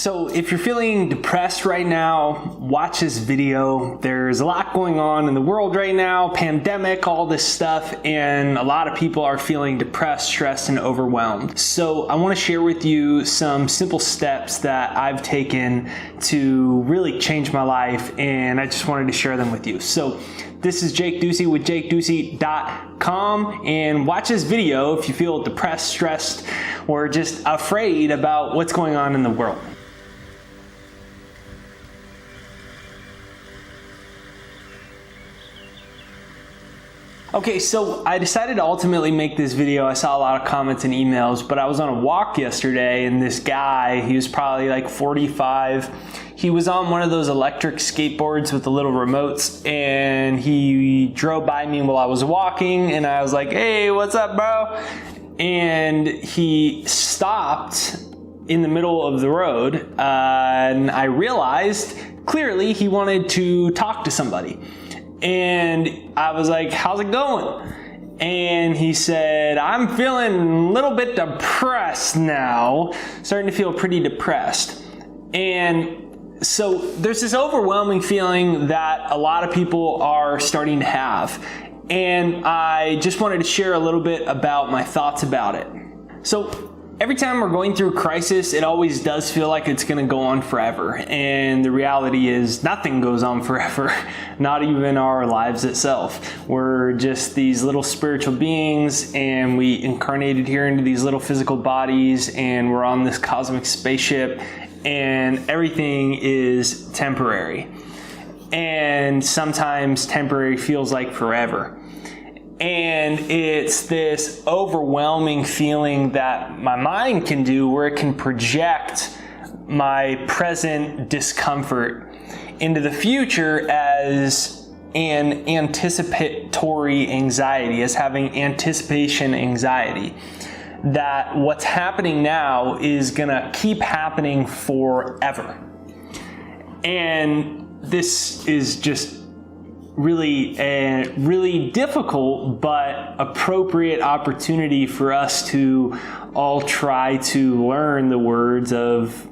So if you're feeling depressed right now, watch this video. There's a lot going on in the world right now, pandemic, all this stuff, and a lot of people are feeling depressed, stressed, and overwhelmed. So I want to share with you some simple steps that I've taken to really change my life, and I just wanted to share them with you. So this is Jake Ducey with JakeDucey.com, and watch this video if you feel depressed, stressed, or just afraid about what's going on in the world. Okay, so I decided to ultimately make this video. I saw a lot of comments and emails, but I was on a walk yesterday and this guy, he was probably like 45. He was on one of those electric skateboards with the little remotes, and he drove by me while I was walking, and I was like, hey, what's up, bro? And he stopped in the middle of the road, and I realized clearly he wanted to talk to somebody. And I was like, how's it going? And he said, I'm feeling a little bit depressed now, starting to feel pretty depressed. And so there's this overwhelming feeling that a lot of people are starting to have. And I just wanted to share a little bit about my thoughts about it. So every time we're going through a crisis, it always does feel like it's going to go on forever. And the reality is nothing goes on forever, not even our lives itself. We're just these little spiritual beings, and we incarnated here into these little physical bodies, and we're on this cosmic spaceship, and everything is temporary. And sometimes temporary feels like forever. And it's this overwhelming feeling that my mind can do, where it can project my present discomfort into the future as an anticipatory anxiety, as having anticipation anxiety, that what's happening now is gonna keep happening forever. And this is just really a really difficult but appropriate opportunity for us to all try to learn the words of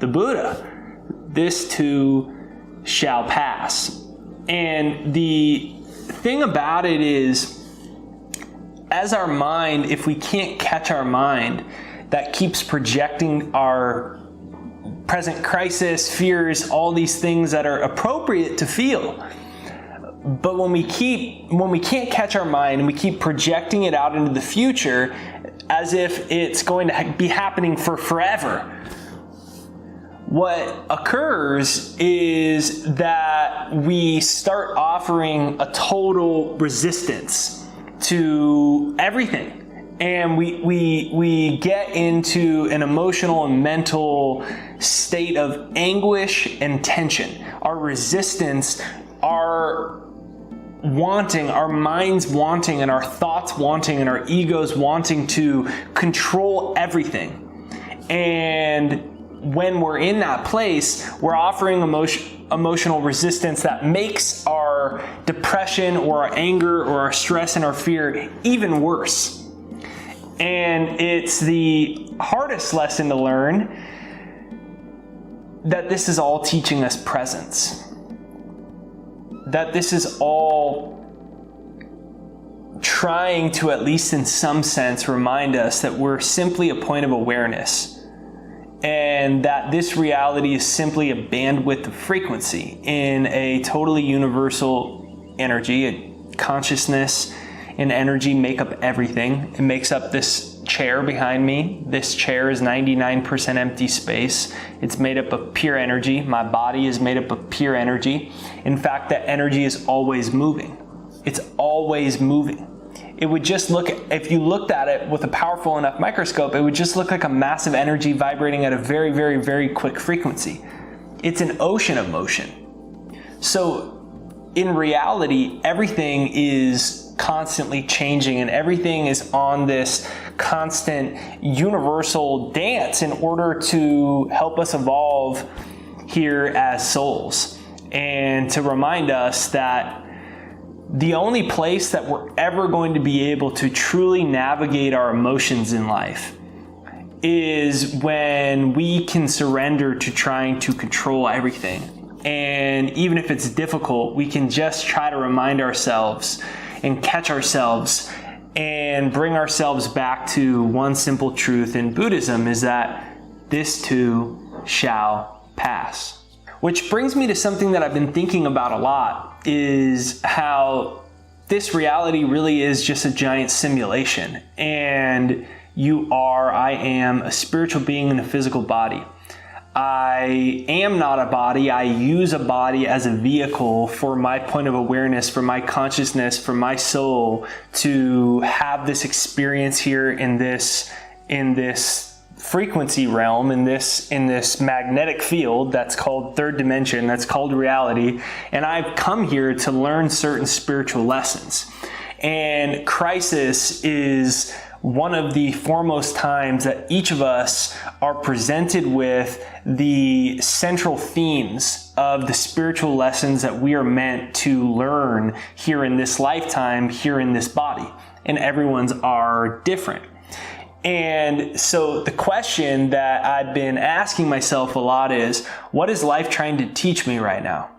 the Buddha. This too shall pass. And the thing about it is, as our mind, if we can't catch our mind that keeps projecting our present crisis, fears, all these things that are appropriate to feel, but when we can't catch our mind and we keep projecting it out into the future as if it's going to be happening for forever, what occurs is that we start offering a total resistance to everything. And we get into an emotional and mental state of anguish and tension. Our resistance, our minds wanting, and our thoughts wanting, and our egos wanting to control everything. And when we're in that place, we're offering emotional resistance that makes our depression or our anger or our stress and our fear even worse. And it's the hardest lesson to learn, that this is all teaching us presence. That this is all trying to, at least in some sense, remind us that we're simply a point of awareness, and that this reality is simply a bandwidth of frequency in a totally universal energy. Consciousness and energy make up everything. It makes up this chair behind me. This chair is 99% empty space. It's made up of pure energy. My body is made up of pure energy. In fact, that energy is always moving. It's always moving. It would just look, if you looked at it with a powerful enough microscope, it would just look like a massive energy vibrating at a very, very, very quick frequency. It's an ocean of motion. So in reality, everything is constantly changing, and everything is on this constant universal dance in order to help us evolve here as souls, and to remind us that the only place that we're ever going to be able to truly navigate our emotions in life is when we can surrender to trying to control everything. And even if it's difficult, we can just try to remind ourselves and catch ourselves and bring ourselves back to one simple truth in Buddhism, is that this too shall pass. Which brings me to something that I've been thinking about a lot, is how this reality really is just a giant simulation. And I am a spiritual being in a physical body. I am not a body. I use a body as a vehicle for my point of awareness, for my consciousness, for my soul to have this experience here in this frequency realm, in this magnetic field that's called third dimension, that's called reality. And I've come here to learn certain spiritual lessons. And crisis is one of the foremost times that each of us are presented with the central themes of the spiritual lessons that we are meant to learn here in this lifetime, here in this body. And everyone's are different. And so the question that I've been asking myself a lot is, what is life trying to teach me right now?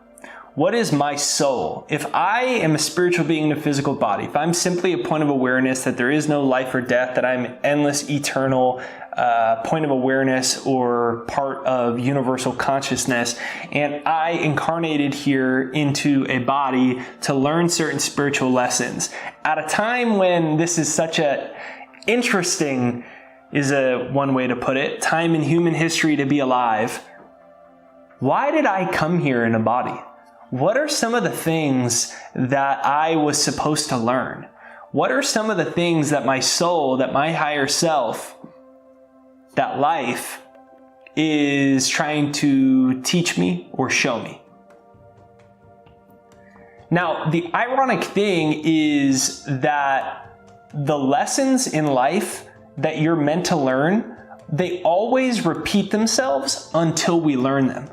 What is my soul? If I am a spiritual being in a physical body, if I'm simply a point of awareness that there is no life or death, that I'm an endless, eternal point of awareness or part of universal consciousness, and I incarnated here into a body to learn certain spiritual lessons at a time when this is such a interesting, is one way to put it, time in human history to be alive. Why did I come here in a body? What are some of the things that I was supposed to learn? What are some of the things that my soul, that my higher self, that life is trying to teach me or show me? Now, the ironic thing is that the lessons in life that you're meant to learn, they always repeat themselves until we learn them.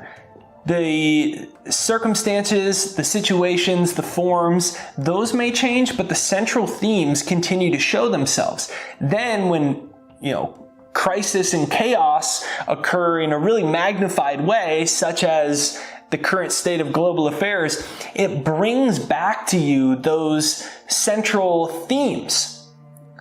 The circumstances, the situations, the forms, those may change, but the central themes continue to show themselves. Then when, crisis and chaos occur in a really magnified way, such as the current state of global affairs, it brings back to you those central themes.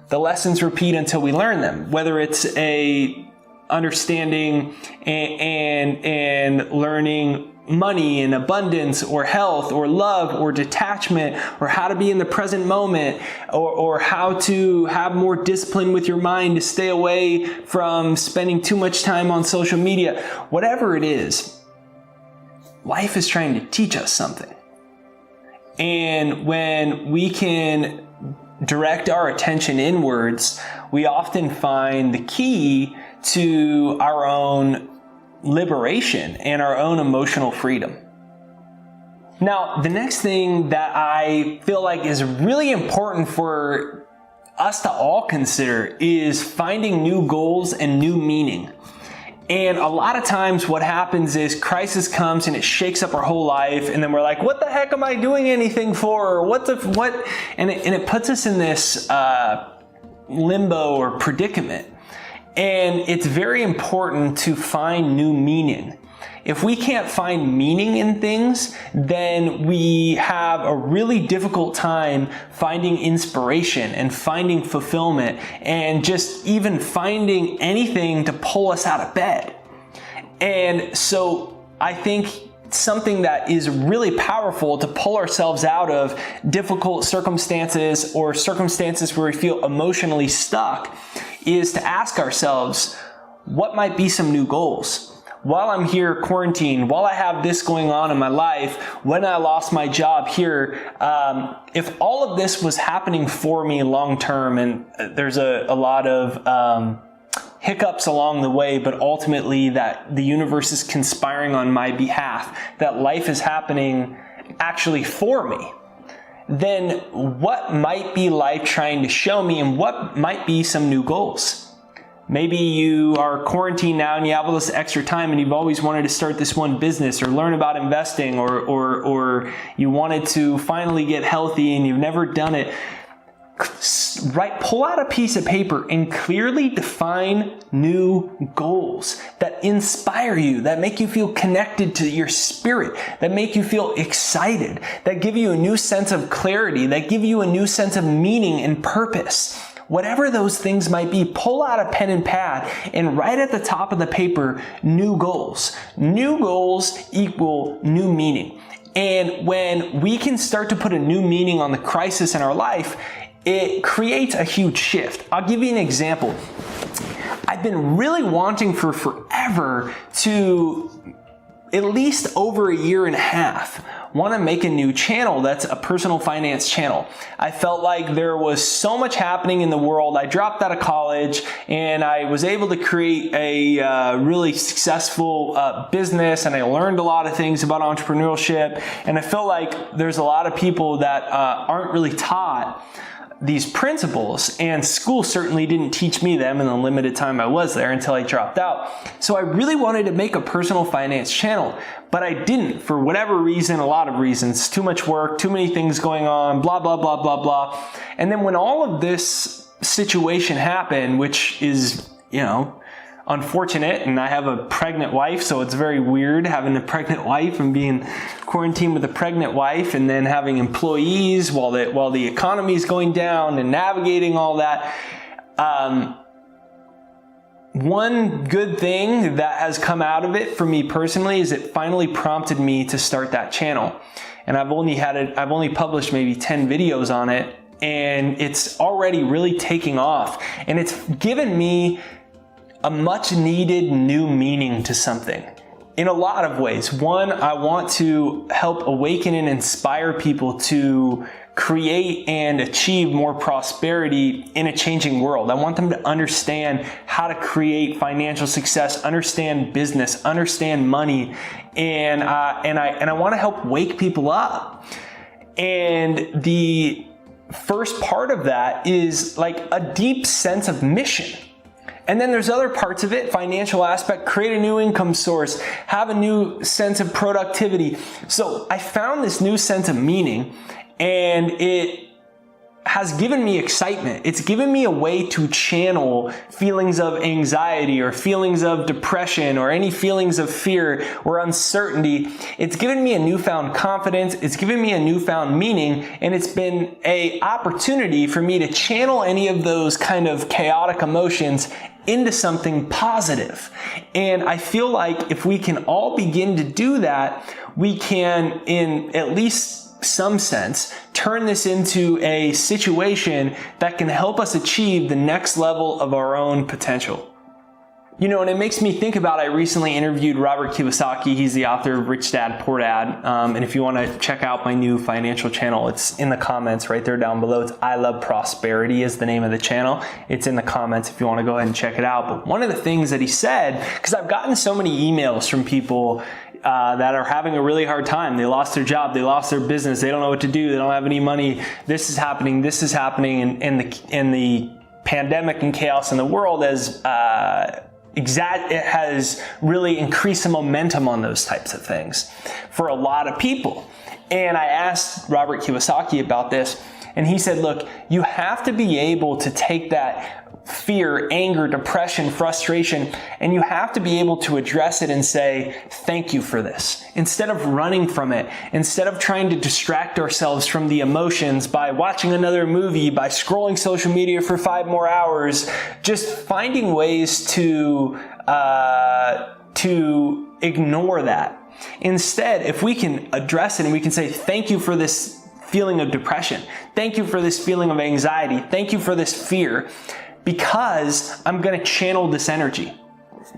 The lessons repeat until we learn them, whether it's a understanding and learning money and abundance or health or love or detachment, or how to be in the present moment, or how to have more discipline with your mind to stay away from spending too much time on social media. Whatever it is, life is trying to teach us something. And when we can direct our attention inwards, we often find the key to our own liberation and our own emotional freedom. Now, the next thing that I feel like is really important for us to all consider is finding new goals and new meaning. And a lot of times what happens is crisis comes and it shakes up our whole life, and then we're like, what the heck am I doing anything for? And it puts us in this limbo or predicament. And it's very important to find new meaning. If we can't find meaning in things, then we have a really difficult time finding inspiration and finding fulfillment and just even finding anything to pull us out of bed. And so I think something that is really powerful to pull ourselves out of difficult circumstances or circumstances where we feel emotionally stuck is to ask ourselves, what might be some new goals? While I'm here quarantined, while I have this going on in my life, when I lost my job here, if all of this was happening for me long term, and there's a lot of hiccups along the way, but ultimately that the universe is conspiring on my behalf, that life is happening actually for me, then what might be life trying to show me, and what might be some new goals? Maybe you are quarantined now and you have all this extra time and you've always wanted to start this one business or learn about investing, or you wanted to finally get healthy and you've never done it. pull out a piece of paper and clearly define new goals that inspire you, that make you feel connected to your spirit, that make you feel excited, that give you a new sense of clarity, that give you a new sense of meaning and purpose. Whatever those things might be, pull out a pen and pad and write at the top of the paper, new goals. New goals equal new meaning. And when we can start to put a new meaning on the crisis in our life, it creates a huge shift. I'll give you an example. I've been really wanting for forever to, at least over a year and a half, want to make a new channel that's a personal finance channel. I felt like there was so much happening in the world. I dropped out of college and I was able to create a really successful business, and I learned a lot of things about entrepreneurship. And I feel like there's a lot of people that aren't really taught these principles, and school certainly didn't teach me them in the limited time I was there until I dropped out. So I really wanted to make a personal finance channel, but I didn't for whatever reason, a lot of reasons, too much work, too many things going on, blah, blah, blah, blah, blah. And then when all of this situation happened, which is, unfortunate, and I have a pregnant wife, so it's very weird having a pregnant wife and being quarantined with a pregnant wife, and then having employees while the economy is going down and navigating all that. One good thing that has come out of it for me personally is it finally prompted me to start that channel. And I've only published maybe 10 videos on it, and it's already really taking off. And it's given me a much needed new meaning to something in a lot of ways. One, I want to help awaken and inspire people to create and achieve more prosperity in a changing world. I want them to understand how to create financial success, understand business, understand money, and I want to help wake people up. And the first part of that is like a deep sense of mission. And then there's other parts of it, financial aspect, create a new income source, have a new sense of productivity. So I found this new sense of meaning, and it has given me excitement. It's given me a way to channel feelings of anxiety or feelings of depression or any feelings of fear or uncertainty. It's given me a newfound confidence. It's given me a newfound meaning, and it's been an opportunity for me to channel any of those kind of chaotic emotions into something positive. And I feel like if we can all begin to do that, we can, in at least some sense, turn this into a situation that can help us achieve the next level of our own potential. And it makes me think about, I recently interviewed Robert Kiyosaki. He's the author of Rich Dad, Poor Dad. And if you want to check out my new financial channel, it's in the comments right there down below. It's I Love Prosperity is the name of the channel. It's in the comments if you want to go ahead and check it out. But one of the things that he said, because I've gotten so many emails from people that are having a really hard time. They lost their job, they lost their business, they don't know what to do, they don't have any money, this is happening, and the pandemic and chaos in the world it has really increased the momentum on those types of things for a lot of people. And I asked Robert Kiyosaki about this, and he said, look, you have to be able to take that fear, anger, depression, frustration, and you have to be able to address it and say, thank you for this. Instead of running from it, instead of trying to distract ourselves from the emotions by watching another movie, by scrolling social media for 5 more hours, just finding ways to ignore that. Instead, if we can address it and we can say, thank you for this feeling of depression, thank you for this feeling of anxiety, thank you for this fear, because I'm going to channel this energy.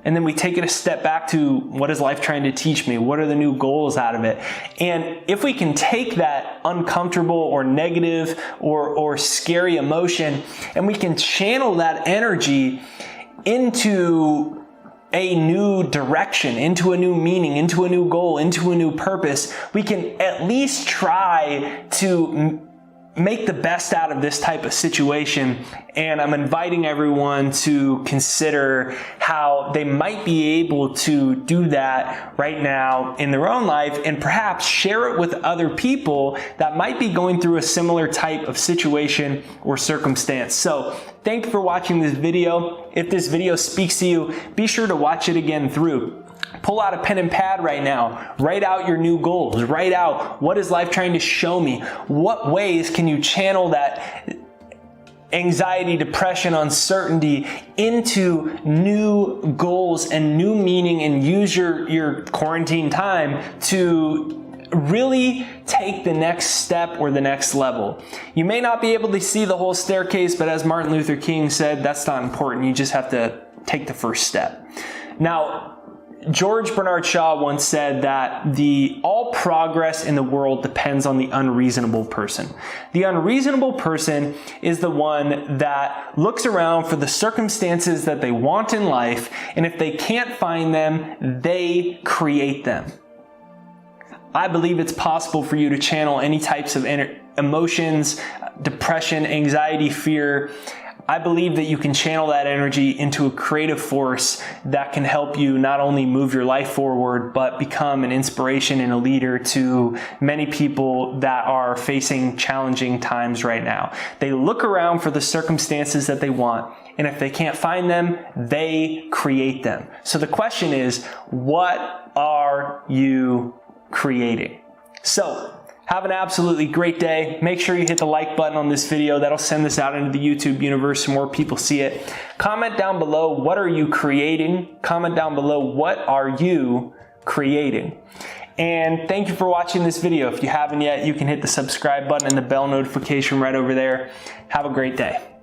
And then we take it a step back to, what is life trying to teach me? What are the new goals out of it? And if we can take that uncomfortable or negative or scary emotion, and we can channel that energy into a new direction, into a new meaning, into a new goal, into a new purpose, we can at least try to make the best out of this type of situation, and I'm inviting everyone to consider how they might be able to do that right now in their own life, and perhaps share it with other people that might be going through a similar type of situation or circumstance. So thank you for watching this video. If this video speaks to you, be sure to watch it again through. Pull out a pen and pad right now. Write out your new goals. Write out, what is life trying to show me? What ways can you channel that anxiety, depression, uncertainty into new goals and new meaning, and use your quarantine time to really take the next step or the next level. You may not be able to see the whole staircase, but as Martin Luther King said, that's not important. You just have to take the first step. Now, George Bernard Shaw once said that all progress in the world depends on the unreasonable person. The unreasonable person is the one that looks around for the circumstances that they want in life, and if they can't find them, they create them. I believe it's possible for you to channel any types of emotions, depression, anxiety, fear. I believe that you can channel that energy into a creative force that can help you not only move your life forward, but become an inspiration and a leader to many people that are facing challenging times right now. They look around for the circumstances that they want, and if they can't find them, they create them. So the question is, what are you creating? So, have an absolutely great day. Make sure you hit the like button on this video. That'll send this out into the YouTube universe so more people see it. Comment down below, what are you creating? Comment down below, what are you creating? And thank you for watching this video. If you haven't yet, you can hit the subscribe button and the bell notification right over there. Have a great day.